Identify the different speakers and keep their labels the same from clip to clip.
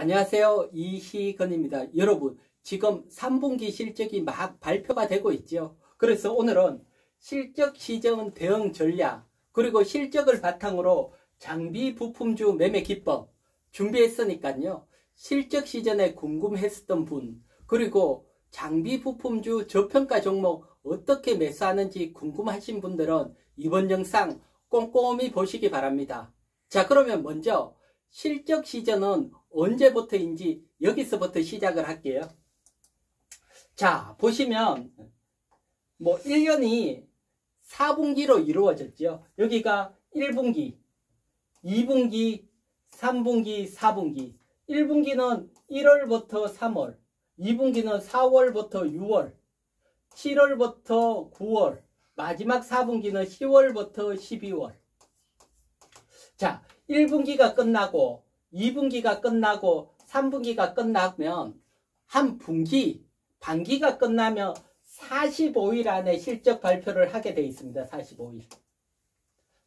Speaker 1: 안녕하세요. 이희건입니다. 여러분, 지금 3분기 실적이 막 발표가 되고 있죠. 그래서 오늘은 실적 시정 대응 전략, 그리고 실적을 바탕으로 장비 부품주 매매 기법 준비했으니까요. 실적 시전에 궁금했었던 분, 그리고 장비 부품주 저평가 종목 어떻게 매수하는지 궁금하신 분들은 이번 영상 꼼꼼히 보시기 바랍니다. 자, 그러면 먼저 실적 시전은 언제부터인지 여기서부터 시작을 할게요. 자, 보시면 1년이 4분기로 이루어졌죠. 여기가 1분기, 2분기, 3분기, 4분기. 1분기는 1월부터 3월, 2분기는 4월부터 6월, 7월부터 9월, 마지막 4분기는 10월부터 12월. 자, 1분기가 끝나고 2분기가 끝나고 3분기가 끝나면 한 분기, 반기가 끝나면 45일 안에 실적 발표를 하게 되어 있습니다. 45일.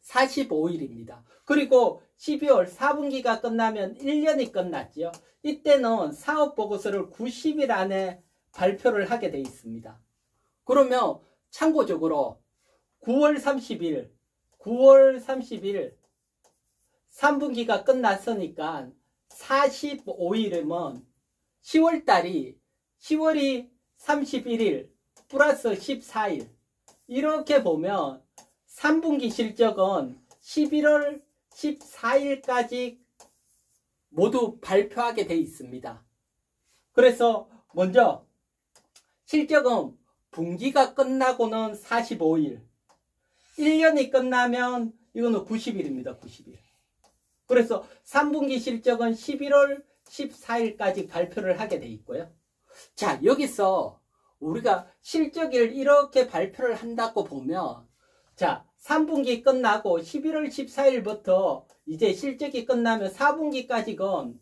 Speaker 1: 45일입니다. 그리고 12월 4분기가 끝나면 1년이 끝났죠. 이때는 사업보고서를 90일 안에 발표를 하게 되어 있습니다. 그러면 참고적으로 9월 30일 3분기가 끝났으니까 45일이면 10월이 31일 플러스 14일. 이렇게 보면 3분기 실적은 11월 14일까지 모두 발표하게 되어 있습니다. 그래서 먼저 실적은 분기가 끝나고는 45일, 1년이 끝나면 이거는 90일입니다. 90일. 그래서 3분기 실적은 11월 14일까지 발표를 하게 돼 있고요. 자, 여기서 우리가 실적을 이렇게 발표를 한다고 보면, 자, 3분기 끝나고 11월 14일부터 이제 실적이 끝나면 4분기까지건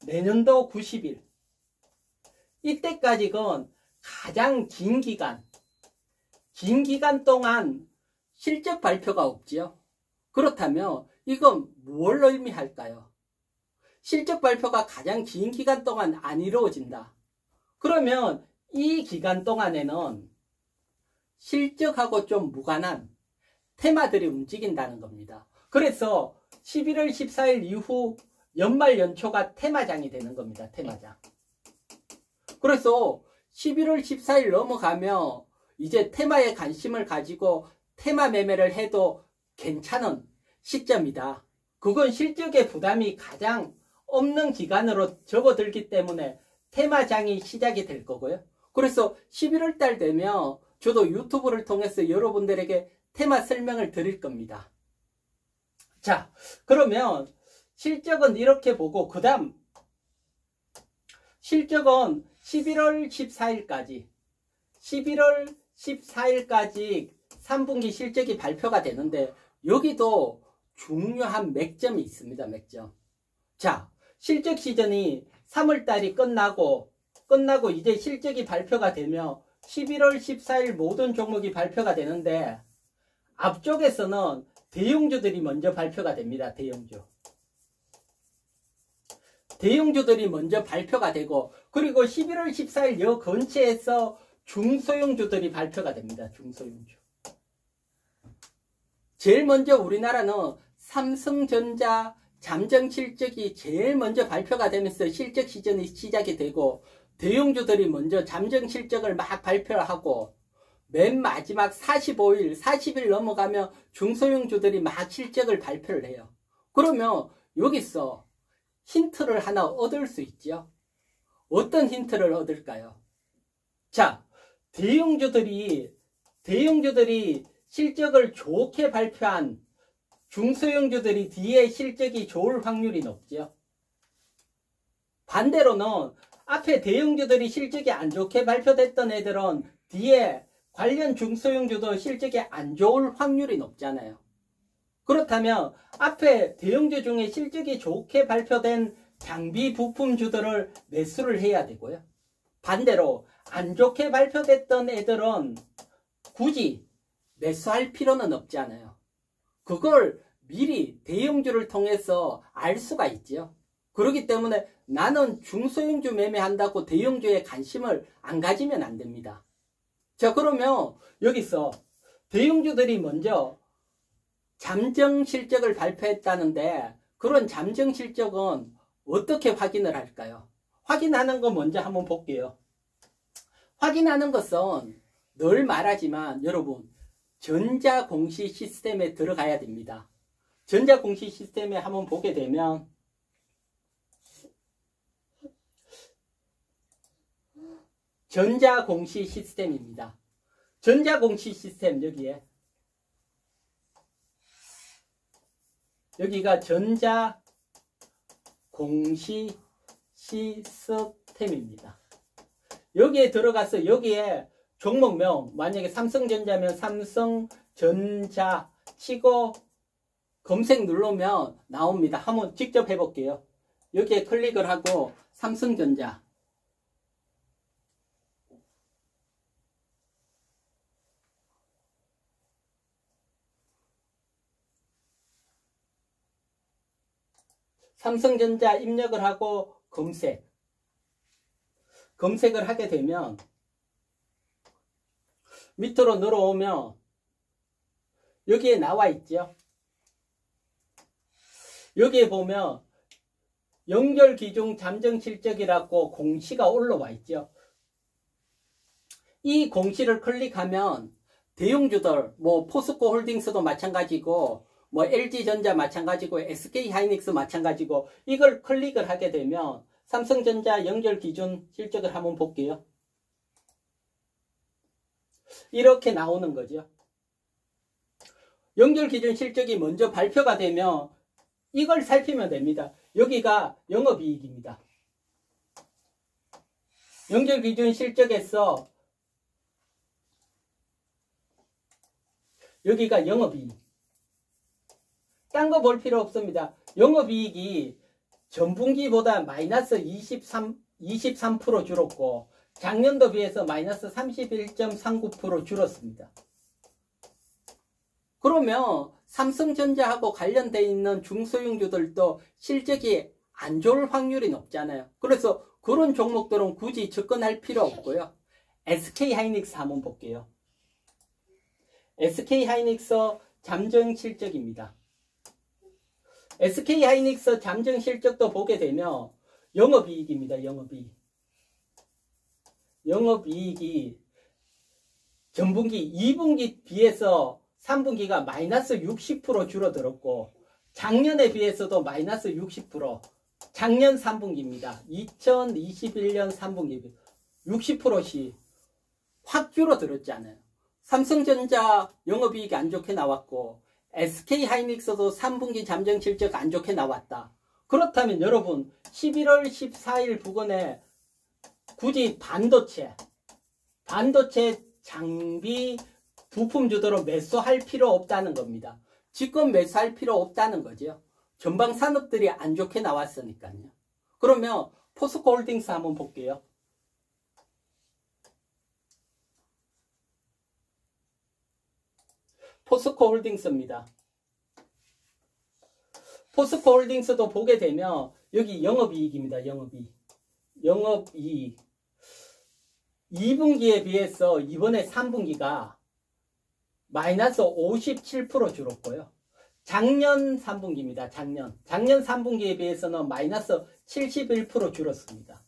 Speaker 1: 내년도 90일. 이때까지건 가장 긴 기간 동안 실적 발표가 없지요. 그렇다면 이건 뭘 의미할까요? 실적 발표가 가장 긴 기간 동안 안 이루어진다. 그러면 이 기간 동안에는 실적하고 좀 무관한 테마들이 움직인다는 겁니다. 그래서 11월 14일 이후 연말 연초가 테마장이 되는 겁니다. 테마장. 그래서 11월 14일 넘어가면 이제 테마에 관심을 가지고 테마 매매를 해도 괜찮은 시점이다. 그건 실적의 부담이 가장 없는 기간으로 접어들기 때문에 테마장이 시작이 될 거고요. 그래서 11월 달 되면 저도 유튜브를 통해서 여러분들에게 테마 설명을 드릴 겁니다. 자, 그러면 실적은 이렇게 보고 그 다음 실적은 11월 14일까지 3분기 실적이 발표가 되는데 여기도 중요한 맥점이 있습니다. 맥점. 자, 실적 시즌이 3월달이 끝나고 이제 실적이 발표가 되면 11월 14일 모든 종목이 발표가 되는데 앞쪽에서는 대형주들이 먼저 발표가 됩니다. 대형주들이 먼저 발표가 되고, 그리고 11월 14일 여 근처에서 중소형주들이 발표가 됩니다. 중소형주. 제일 먼저 우리나라는 삼성전자 잠정 실적이 제일 먼저 발표가 되면서 실적 시즌이 시작이 되고, 대형주들이 먼저 잠정 실적을 막 발표하고, 맨 마지막 40일 넘어가면 중소형주들이 막 실적을 발표를 해요. 그러면 여기서 힌트를 하나 얻을 수 있죠. 어떤 힌트를 얻을까요? 자, 대형주들이 실적을 좋게 발표한 중소형주들이 뒤에 실적이 좋을 확률이 높죠. 반대로는 앞에 대형주들이 실적이 안 좋게 발표됐던 애들은 뒤에 관련 중소형주도 실적이 안 좋을 확률이 높잖아요. 그렇다면 앞에 대형주 중에 실적이 좋게 발표된 장비 부품주들을 매수를 해야 되고요. 반대로 안 좋게 발표됐던 애들은 굳이 매수할 필요는 없잖아요. 그걸 미리 대형주를 통해서 알 수가 있죠. 그렇기 때문에 나는 중소형주 매매한다고 대형주에 관심을 안 가지면 안 됩니다. 자, 그러면 여기서 대형주들이 먼저 잠정 실적을 발표했다는데 그런 잠정 실적은 어떻게 확인을 할까요? 확인하는 거 먼저 한번 볼게요. 확인하는 것은 늘 말하지만 여러분 전자공시 시스템에 들어가야 됩니다. 전자공시 시스템에 한번 보게 되면 전자공시 시스템입니다. 전자공시 시스템 여기가 전자공시 시스템입니다. 여기에 들어가서 여기에 종목명 만약에 삼성전자면 삼성전자 치고 검색 누르면 나옵니다. 한번 직접 해볼게요. 여기에 클릭을 하고 삼성전자 입력을 하고 검색을 하게 되면 밑으로 내려오면 여기에 나와 있죠. 여기에 보면 연결기준 잠정실적이라고 공시가 올라와 있죠. 이 공시를 클릭하면 대형주들 뭐 포스코홀딩스도 마찬가지고 뭐 LG전자 마찬가지고 SK하이닉스 마찬가지고 이걸 클릭을 하게 되면 삼성전자 연결기준 실적을 한번 볼게요. 이렇게 나오는 거죠. 연결기준 실적이 먼저 발표가 되면 이걸 살피면 됩니다. 여기가 영업이익입니다. 연결기준 실적에서 여기가 영업이익. 딴 거 볼 필요 없습니다. 영업이익이 전분기보다 마이너스 23% 줄었고 작년도 비해서 마이너스 31.39% 줄었습니다. 그러면 삼성전자하고 관련되어 있는 중소형주들도 실적이 안 좋을 확률이 높잖아요. 그래서 그런 종목들은 굳이 접근할 필요 없고요. SK하이닉스 한번 볼게요. SK하이닉스 잠정 실적입니다. SK하이닉스 잠정 실적도 보게 되면 영업이익입니다. 영업이익이 전분기 2분기 비해서 3분기가 마이너스 60% 줄어들었고 작년에 비해서도 마이너스 60% 작년 3분기입니다. 2021년 3분기 60%씩 확 줄어들었잖아요. 삼성전자 영업이익이 안 좋게 나왔고 SK하이닉스도 3분기 잠정 실적 안 좋게 나왔다. 그렇다면 여러분 11월 14일 부근에 굳이 반도체 장비 부품주들은 매수할 필요 없다는 겁니다. 지금 매수할 필요 없다는 거죠. 전방 산업들이 안 좋게 나왔으니까요. 그러면 포스코홀딩스 한번 볼게요. 포스코홀딩스입니다. 포스코홀딩스도 보게 되면 여기 영업이익입니다. 영업이익 2분기에 비해서 이번에 3분기가 마이너스 57% 줄었고요. 작년 3분기입니다. 작년 3분기에 비해서는 마이너스 71% 줄었습니다.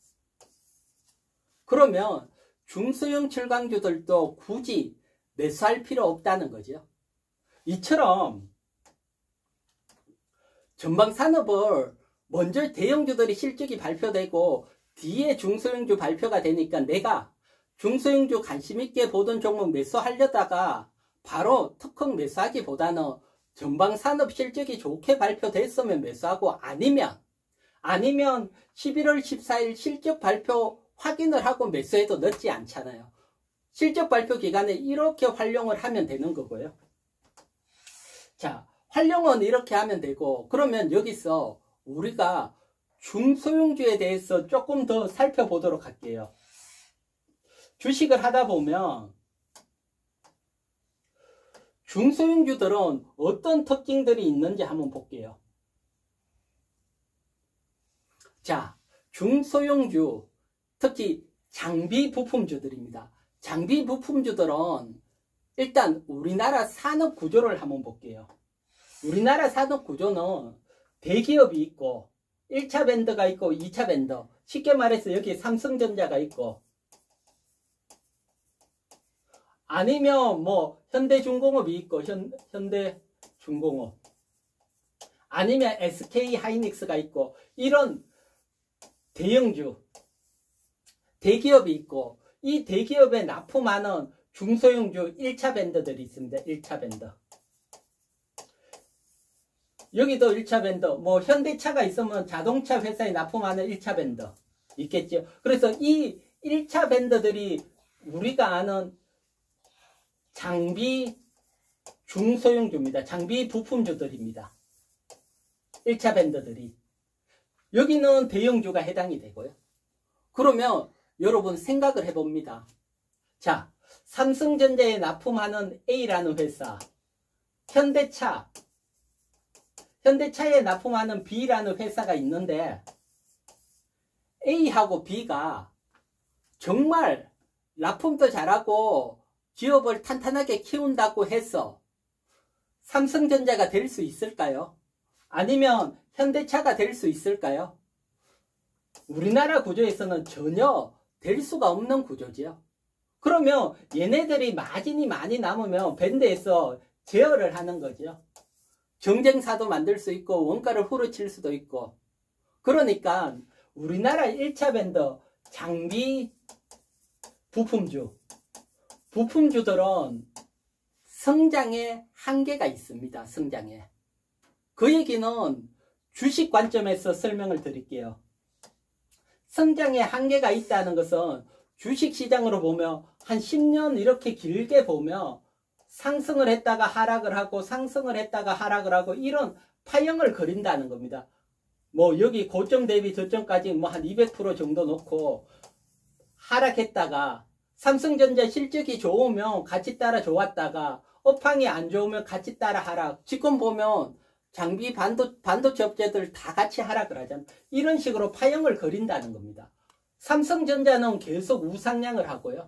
Speaker 1: 그러면 중소형 철강주들도 굳이 매수할 필요 없다는 거죠. 이처럼 전방 산업을 먼저 대형주들이 실적이 발표되고 뒤에 중소형주 발표가 되니까 내가 중소형주 관심 있게 보던 종목 매수하려다가 바로 특허 매수하기보다는 전방 산업 실적이 좋게 발표됐으면 매수하고 아니면 11월 14일 실적 발표 확인을 하고 매수해도 늦지 않잖아요. 실적 발표 기간에 이렇게 활용을 하면 되는 거고요. 자, 활용은 이렇게 하면 되고 그러면 여기서 우리가 중소형주에 대해서 조금 더 살펴보도록 할게요. 주식을 하다 보면 중소형주들은 어떤 특징들이 있는지 한번 볼게요. 자, 중소형주, 특히 장비 부품주들입니다. 장비 부품주들은 일단 우리나라 산업 구조를 한번 볼게요. 우리나라 산업 구조는 대기업이 있고 1차 밴더가 있고 2차 밴더, 쉽게 말해서 여기 삼성전자가 있고, 아니면 뭐 현대중공업이 있고 현대중공업, 아니면 SK하이닉스가 있고, 이런 대형주 대기업이 있고, 이 대기업에 납품하는 중소형주 1차 밴더들이 있습니다. 1차 밴더. 여기도 1차 밴더, 뭐 현대차가 있으면 자동차 회사에 납품하는 1차 밴더 있겠죠. 그래서 이 1차 밴더들이 우리가 아는 장비 중소형주입니다. 장비 부품주들입니다. 1차 밴더들이. 여기는 대형주가 해당이 되고요. 그러면 여러분 생각을 해봅니다. 자, 삼성전자에 납품하는 A라는 회사, 현대차에 납품하는 B라는 회사가 있는데, A하고 B가 정말 납품도 잘하고 기업을 탄탄하게 키운다고 해서 삼성전자가 될 수 있을까요? 아니면 현대차가 될 수 있을까요? 우리나라 구조에서는 전혀 될 수가 없는 구조지요. 그러면 얘네들이 마진이 많이 남으면 밴드에서 제어를 하는 거죠. 경쟁사도 만들 수 있고 원가를 후려칠 수도 있고. 그러니까 우리나라 1차 밴더 장비 부품주들은 성장에 한계가 있습니다. 성장에. 그 얘기는 주식 관점에서 설명을 드릴게요. 성장에 한계가 있다는 것은 주식시장으로 보면 한 10년 이렇게 길게 보면 상승을 했다가 하락을 하고 상승을 했다가 하락을 하고 이런 파형을 그린다는 겁니다. 뭐 여기 고점 대비 저점까지 뭐 한 200% 정도 놓고 하락했다가 삼성전자 실적이 좋으면 같이 따라 좋았다가 업황이 안 좋으면 같이 따라 하락. 지금 보면 장비 반도체 업체들 다 같이 하락을 하잖아요. 이런 식으로 파형을 그린다는 겁니다. 삼성전자는 계속 우상향을 하고요.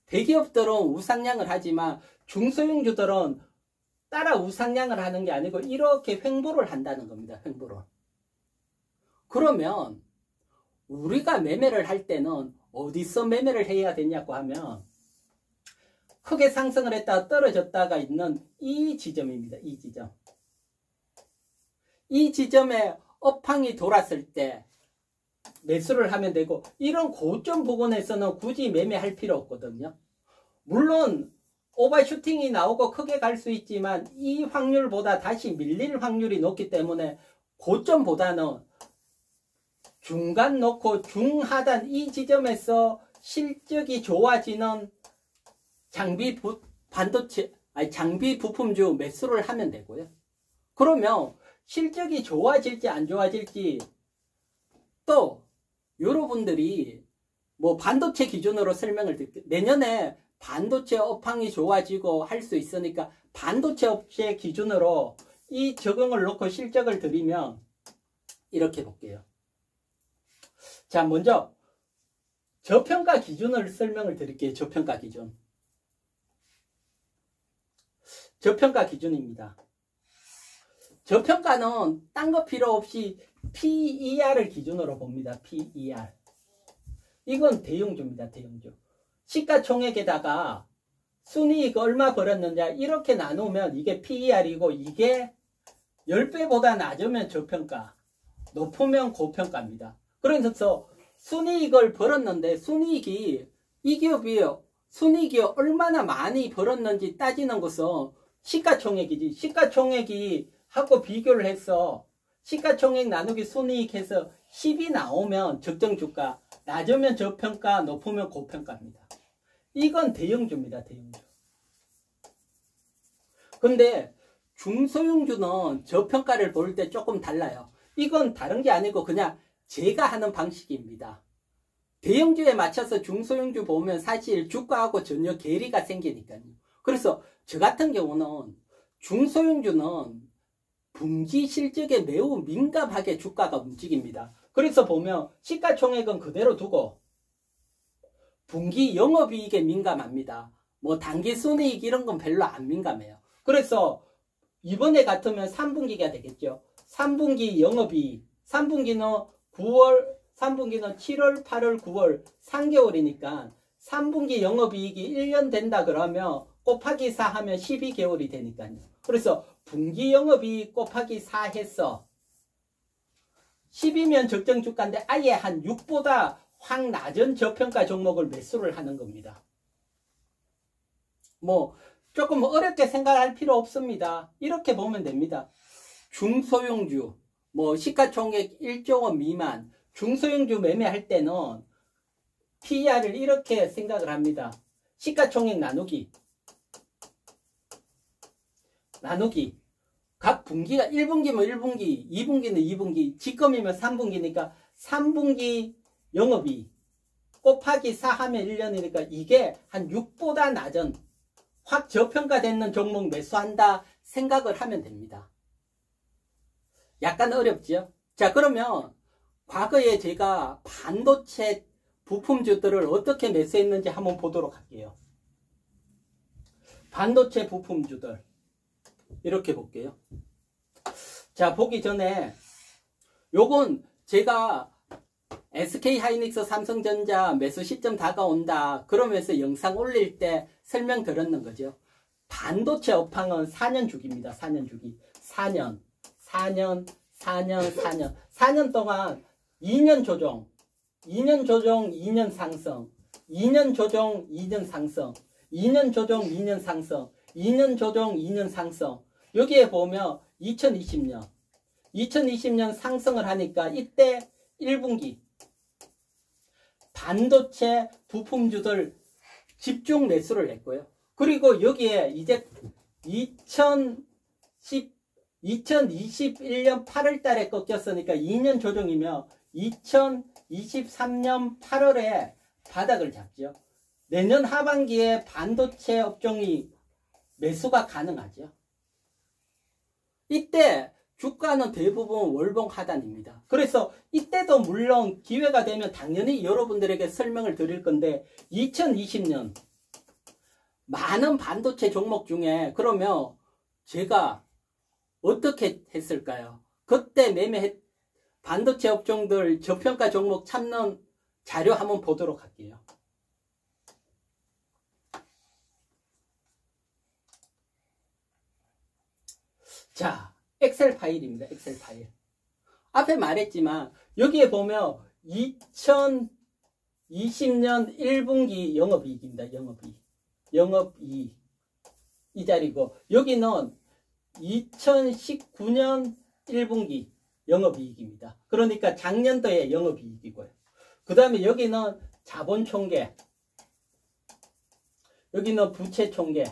Speaker 1: 대기업들은 우상향을 하지만 중소형주들은 따라 우상향을 하는 게 아니고 이렇게 횡보를 한다는 겁니다. 횡보를. 그러면 우리가 매매를 할 때는 어디서 매매를 해야 되냐고 하면 크게 상승을 했다가 떨어졌다가 있는 이 지점입니다. 이 지점. 이 지점에 업황이 돌았을 때 매수를 하면 되고, 이런 고점 부근에서는 굳이 매매할 필요 없거든요. 물론 오버슈팅이 나오고 크게 갈 수 있지만 이 확률보다 다시 밀릴 확률이 높기 때문에 고점보다는 중간 놓고 중하단 이 지점에서 실적이 좋아지는 장비 부품주 매수를 하면 되고요. 그러면 실적이 좋아질지 안 좋아질지, 또 여러분들이 뭐 반도체 기준으로 설명을 드릴게요. 내년에 반도체 업황이 좋아지고 할 수 있으니까 반도체 업체 기준으로 이 적응을 놓고 실적을 드리면 이렇게 볼게요. 자, 먼저 저평가 기준을 설명을 드릴게요. 저평가 기준. 저평가 기준입니다. 저평가는 딴 거 필요 없이 PER을 기준으로 봅니다. PER. 이건 대형주입니다. 대형주. 시가총액에다가 순이익 얼마 벌었느냐 이렇게 나누면 이게 PER이고, 이게 10배보다 낮으면 저평가, 높으면 고평가입니다. 그래서 순이익을 벌었는데 순이익이, 이 기업이 순이익이 얼마나 많이 벌었는지 따지는 것은 시가총액이지. 시가총액이 하고 비교를 해서 시가총액 나누기 순이익 해서 10이 나오면 적정주가, 낮으면 저평가, 높으면 고평가입니다. 이건 대형주입니다. 대형주. 근데 중소형주는 저평가를 볼 때 조금 달라요. 이건 다른 게 아니고 그냥 제가 하는 방식입니다. 대형주에 맞춰서 중소형주 보면 사실 주가하고 전혀 괴리가 생기니까요. 그래서 저 같은 경우는 중소형주는 분기 실적에 매우 민감하게 주가가 움직입니다. 그래서 보면 시가총액은 그대로 두고 분기 영업이익에 민감합니다. 뭐 단기 순이익 이런 건 별로 안 민감해요. 그래서 이번에 같으면 3분기가 되겠죠. 3분기 영업이익, 3분기는 7월, 8월, 9월 3개월이니까 3분기 영업이익이 1년 된다 그러면 곱하기 4 하면 12개월이 되니까요. 그래서 분기 영업이익 곱하기 4 해서 10이면 적정 주가인데 아예 한 6보다 확 낮은 저평가 종목을 매수를 하는 겁니다. 뭐 조금 어렵게 생각할 필요 없습니다. 이렇게 보면 됩니다. 중소형주, 뭐 시가총액 1조 원 미만 중소형주 매매할 때는 PER을 이렇게 생각을 합니다. 시가총액 나누기 각 분기가 1분기면 1분기, 2분기는 2분기, 지금이면 3분기니까 3분기 영업이 곱하기 4 하면 1년이니까 이게 한 6보다 낮은 확 저평가되는 종목 매수한다 생각을 하면 됩니다. 약간 어렵죠? 자, 그러면 과거에 제가 반도체 부품주들을 어떻게 매수했는지 한번 보도록 할게요. 반도체 부품주들 이렇게 볼게요. 자, 보기 전에 요건 제가 SK하이닉스, 삼성전자 매수 시점 다가온다 그러면서 영상 올릴 때 설명드렸는 거죠. 반도체 업황은 4년 주기입니다. 4년 주기. 4년 동안 2년 조정, 2년 조정, 2년 상승, 2년 조정, 2년 상승, 2년 조정, 2년 상승, 2년 조정, 2년 상승. 여기에 보면 2020년 상승을 하니까 이때 1분기 반도체 부품주들 집중 매수를 했고요. 그리고 여기에 이제 2021년 8월 달에 꺾였으니까 2년 조정이며 2023년 8월에 바닥을 잡죠. 내년 하반기에 반도체 업종이 매수가 가능하죠. 이때 주가는 대부분 월봉 하단입니다. 그래서 이때도 물론 기회가 되면 당연히 여러분들에게 설명을 드릴 건데 2020년 많은 반도체 종목 중에 그러면 제가 어떻게 했을까요? 그때 반도체 업종들 저평가 종목 참는 자료 한번 보도록 할게요. 자, 엑셀 파일입니다. 엑셀 파일. 앞에 말했지만 여기에 보면 2020년 1분기 영업이익입니다. 영업이익. 이 자리고 여기는 2019년 1분기 영업이익입니다. 그러니까 작년도의 영업이익이고요. 그 다음에 여기는 자본총계, 여기는 부채총계.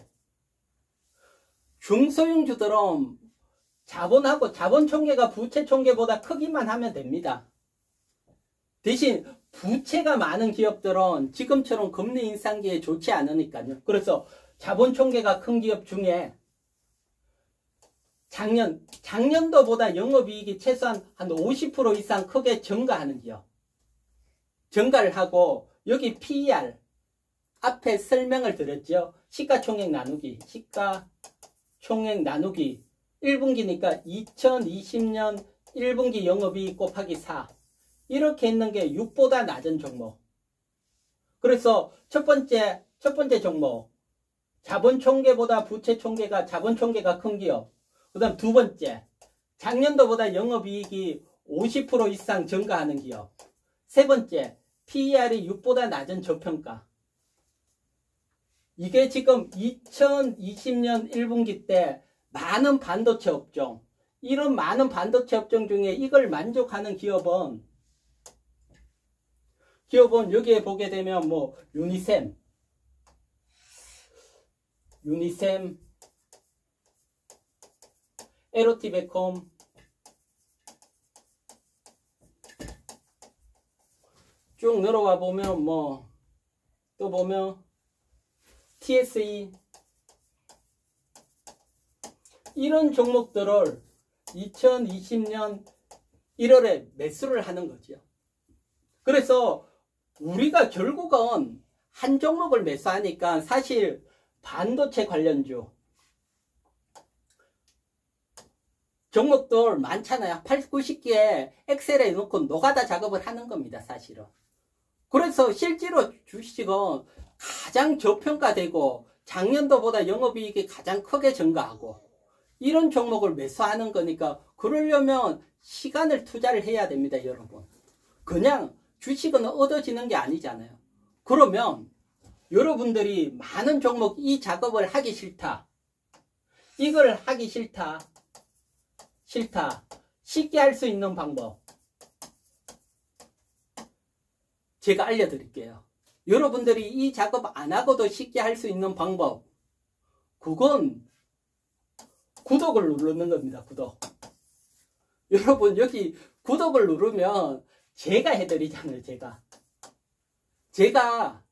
Speaker 1: 중소형주들은 자본하고 자본총계가 부채총계보다 크기만 하면 됩니다. 대신 부채가 많은 기업들은 지금처럼 금리 인상기에 좋지 않으니까요. 그래서 자본총계가 큰 기업 중에 작년도보다 영업이익이 최소한 한 50% 이상 크게 증가하는 기업. 증가를 하고 여기 PER 앞에 설명을 드렸죠. 시가총액 나누기 1분기니까 2020년 1분기 영업이익 곱하기 4 이렇게 있는 게 6보다 낮은 종목. 그래서 첫 번째 종목 자본총계보다 부채총계가 자본총계가 큰 기업. 그 다음 두 번째 작년도보다 영업이익이 50% 이상 증가하는 기업. 세 번째 PER이 6보다 낮은 저평가. 이게 지금 2020년 1분기 때 많은 반도체 업종, 이런 많은 반도체 업종 중에 이걸 만족하는 기업은 여기에 보게 되면 뭐 유니셈, LOT베콤, 쭉 내려와 보면 뭐 또 보면 TSE 이런 종목들을 2020년 1월에 매수를 하는 거죠. 그래서 우리가 결국은 한 종목을 매수하니까 사실 반도체 관련주 종목들 많잖아요. 80, 90개에 엑셀에 넣고 노가다 작업을 하는 겁니다. 사실은. 그래서 실제로 주식은 가장 저평가되고 작년도보다 영업이익이 가장 크게 증가하고 이런 종목을 매수하는 거니까 그러려면 시간을 투자를 해야 됩니다. 여러분. 그냥 주식은 얻어지는 게 아니잖아요. 그러면 여러분들이 많은 종목 이 작업을 하기 싫다. 이걸 하기 싫다. 쉽게 할 수 있는 방법 제가 알려드릴게요. 여러분들이 이 작업 안 하고도 쉽게 할 수 있는 방법 그건 구독을 누르는 겁니다. 구독. 여러분 여기 구독을 누르면 제가 해드리잖아요. 제가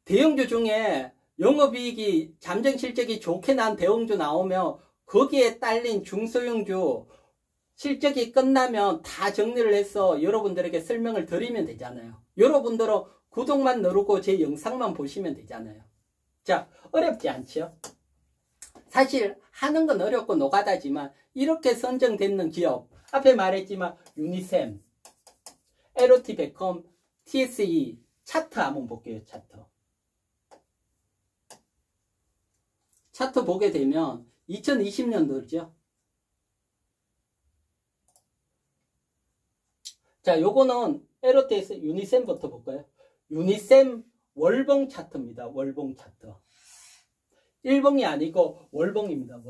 Speaker 1: 대형주 중에 영업이익이 잠정실적이 좋게 난 대형주 나오면 거기에 딸린 중소형주 실적이 끝나면 다 정리를 해서 여러분들에게 설명을 드리면 되잖아요. 여러분들은 구독만 누르고 제 영상만 보시면 되잖아요. 자, 어렵지 않죠? 사실 하는 건 어렵고 노가다지만 이렇게 선정되는 기업 앞에 말했지만 유니셈, LOT베컴, TSE 차트 한번 볼게요. 차트 보게 되면 2020년도죠. 자, 요거는 LOT에서 유니셈부터 볼까요? 유니셈 월봉 차트입니다. 월봉 차트. 일봉이 아니고 월봉입니다.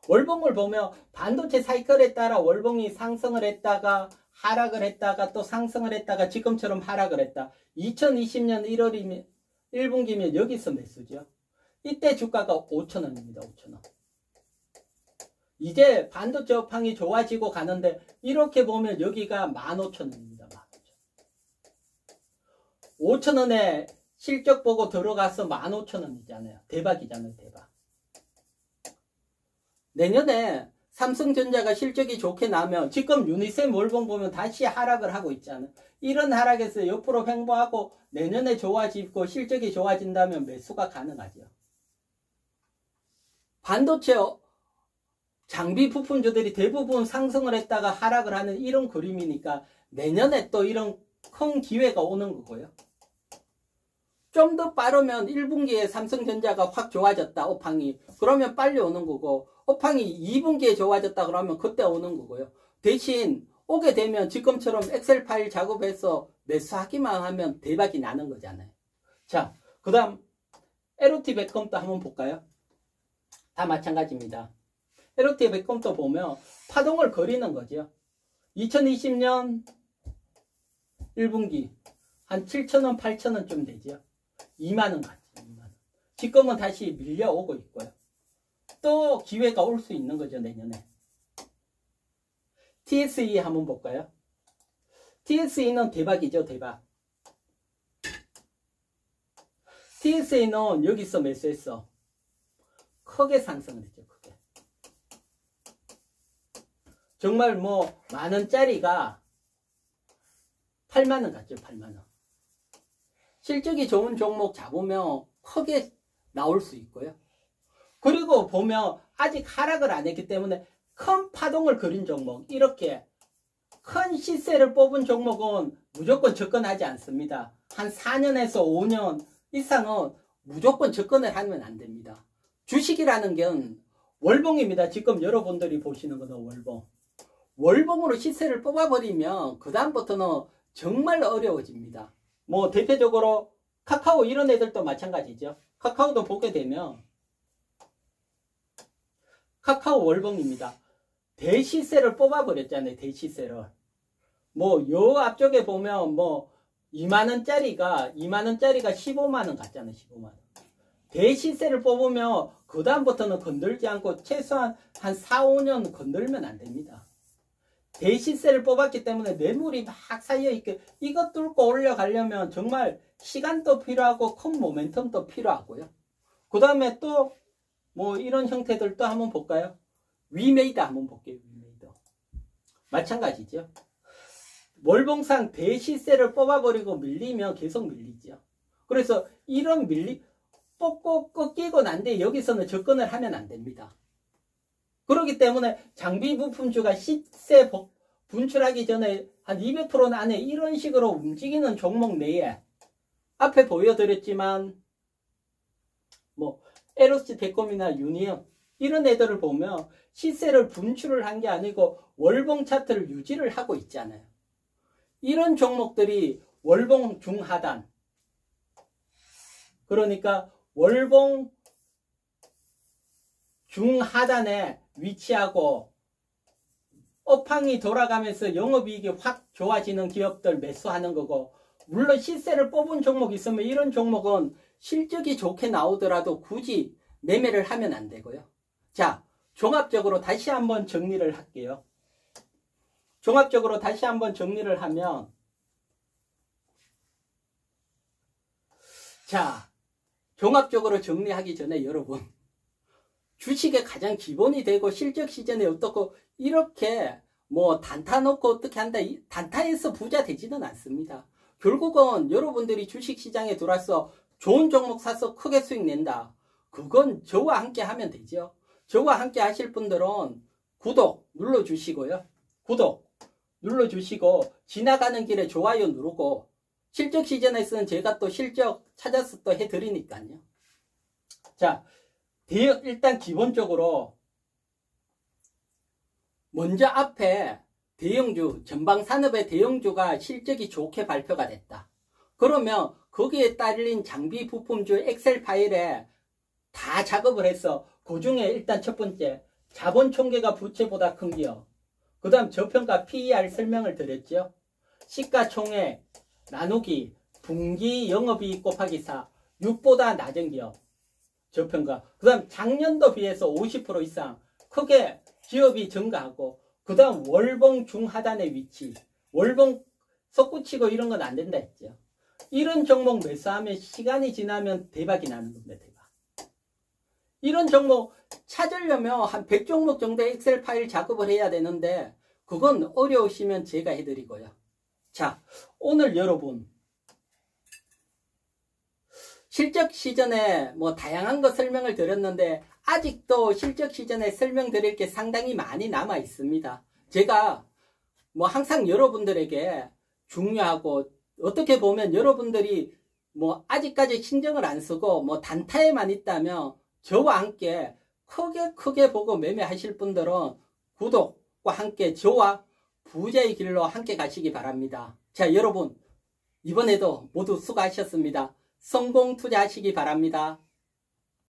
Speaker 1: 월봉을 보면 반도체 사이클에 따라 월봉이 상승을 했다가 하락을 했다가 또 상승을 했다가 지금처럼 하락을 했다. 2020년 1월이면 1분기면 여기서 매수죠. 이때 주가가 5,000원입니다. 5,000원. 이제 반도체 업황이 좋아지고 가는데 이렇게 보면 여기가 15,000원입니다. 5,000원에 실적 보고 들어가서 15,000원이잖아요. 대박이잖아요. 대박. 내년에 삼성전자가 실적이 좋게 나면 지금 유니셈 월봉 보면 다시 하락을 하고 있잖아요. 이런 하락에서 옆으로 횡보하고 내년에 좋아지고 실적이 좋아진다면 매수가 가능하죠. 반도체 장비 부품주들이 대부분 상승을 했다가 하락을 하는 이런 그림이니까 내년에 또 이런 큰 기회가 오는 거고요. 좀 더 빠르면 1분기에 삼성전자가 확 좋아졌다. 업황이. 그러면 빨리 오는 거고 업황이 2분기에 좋아졌다 그러면 그때 오는 거고요. 대신 오게 되면 지금처럼 엑셀 파일 작업해서 매수하기만 하면 대박이 나는 거잖아요. 자, 그 다음 LOT베컴도 한번 볼까요? 다 마찬가지입니다. LOT베컴도 보면 파동을 그리는 거죠. 2020년 1분기 한 7,000원, 8,000원쯤 되죠. 2만원 같죠. 2만원. 지금은 다시 밀려오고 있고요. 또 기회가 올 수 있는 거죠. 내년에. TSE 한번 볼까요? TSE는 대박이죠. 대박. TSE는 여기서 매수했어. 크게 상승을 했죠. 크게. 정말 뭐 만원짜리가 8만원 같죠. 8만원. 실적이 좋은 종목 잡으면 크게 나올 수 있고요. 그리고 보면 아직 하락을 안 했기 때문에 큰 파동을 그린 종목, 이렇게 큰 시세를 뽑은 종목은 무조건 접근하지 않습니다. 한 4년에서 5년 이상은 무조건 접근을 하면 안 됩니다. 주식이라는 건 월봉입니다. 지금 여러분들이 보시는 거는 월봉. 월봉으로 시세를 뽑아버리면 그 다음부터는 정말 어려워집니다. 뭐 대표적으로 카카오 이런 애들도 마찬가지죠. 카카오도 보게 되면 카카오 월봉입니다. 대시세를 뽑아버렸잖아요. 대시세를. 뭐 요 앞쪽에 보면 뭐 2만원짜리가 15만원 같잖아요. 15만원. 대시세를 뽑으면 그 다음부터는 건들지 않고 최소한 한 4, 5년 건들면 안 됩니다. 대시세를 뽑았기 때문에 매물이 막 쌓여있게 이것 뚫고 올려가려면 정말 시간도 필요하고 큰 모멘텀도 필요하고요. 그 다음에 또 뭐 이런 형태들도 한번 볼까요? 위메이드 한번 볼게요. 위메이드. 마찬가지죠. 월봉상 대시세를 뽑아버리고 밀리면 계속 밀리죠. 그래서 이런 뽑고 꺾이고 난 뒤에 여기서는 접근을 하면 안 됩니다. 그렇기 때문에 장비 부품주가 시세 분출하기 전에 한 200% 안에 이런 식으로 움직이는 종목 내에 앞에 보여드렸지만 뭐 LOC 대콤이나 유니온 이런 애들을 보면 시세를 분출을 한 게 아니고 월봉 차트를 유지를 하고 있잖아요. 이런 종목들이 월봉 중하단, 그러니까 월봉 중하단에 위치하고 업황이 돌아가면서 영업이익이 확 좋아지는 기업들 매수하는 거고, 물론 시세를 뽑은 종목이 있으면 이런 종목은 실적이 좋게 나오더라도 굳이 매매를 하면 안 되고요. 자, 종합적으로 다시 한번 정리를 할게요. 종합적으로 다시 한번 정리를 하면, 자, 종합적으로 정리하기 전에 여러분, 주식의 가장 기본이 되고 실적 시즌에 어떻고 이렇게 뭐 단타 놓고 어떻게 한다, 단타에서 부자 되지는 않습니다. 결국은 여러분들이 주식시장에 들어와서 좋은 종목 사서 크게 수익 낸다. 그건 저와 함께 하면 되죠. 저와 함께 하실 분들은 구독 눌러주시고요. 구독 눌러주시고 지나가는 길에 좋아요 누르고, 실적 시즌에서는 제가 또 실적 찾아서 또 해드리니까요. 자, 일단 기본적으로 먼저 앞에 대형주, 전방산업의 대형주가 실적이 좋게 발표가 됐다. 그러면 거기에 딸린 장비 부품주 엑셀 파일에 다 작업을 해서 그 중에 일단 첫 번째 자본 총계가 부채보다 큰 기업, 그 다음 저평가 PER 설명을 드렸죠. 시가총액 나누기 분기 영업이익 곱하기 4, 6보다 낮은 기업 저평가, 그 다음 작년도 비해서 50% 이상 크게 기업이 증가하고, 그 다음 월봉 중하단의 위치, 월봉 솟구치고 이런 건 안 된다 했죠. 이런 종목 매수하면 시간이 지나면 대박이 나는 겁니다. 대박. 이런 종목 찾으려면 한 100종목 정도의 엑셀 파일 작업을 해야 되는데 그건 어려우시면 제가 해드리고요. 자, 오늘 여러분 실적 시전에 뭐 다양한 거 설명을 드렸는데 아직도 실적 시전에 설명드릴 게 상당히 많이 남아 있습니다. 제가 뭐 항상 여러분들에게 중요하고, 어떻게 보면 여러분들이 뭐 아직까지 신경을 안 쓰고 뭐 단타에만 있다면 저와 함께 크게 보고 매매하실 분들은 구독과 함께 저와 부자의 길로 함께 가시기 바랍니다. 자, 여러분 이번에도 모두 수고하셨습니다. 성공 투자하시기 바랍니다.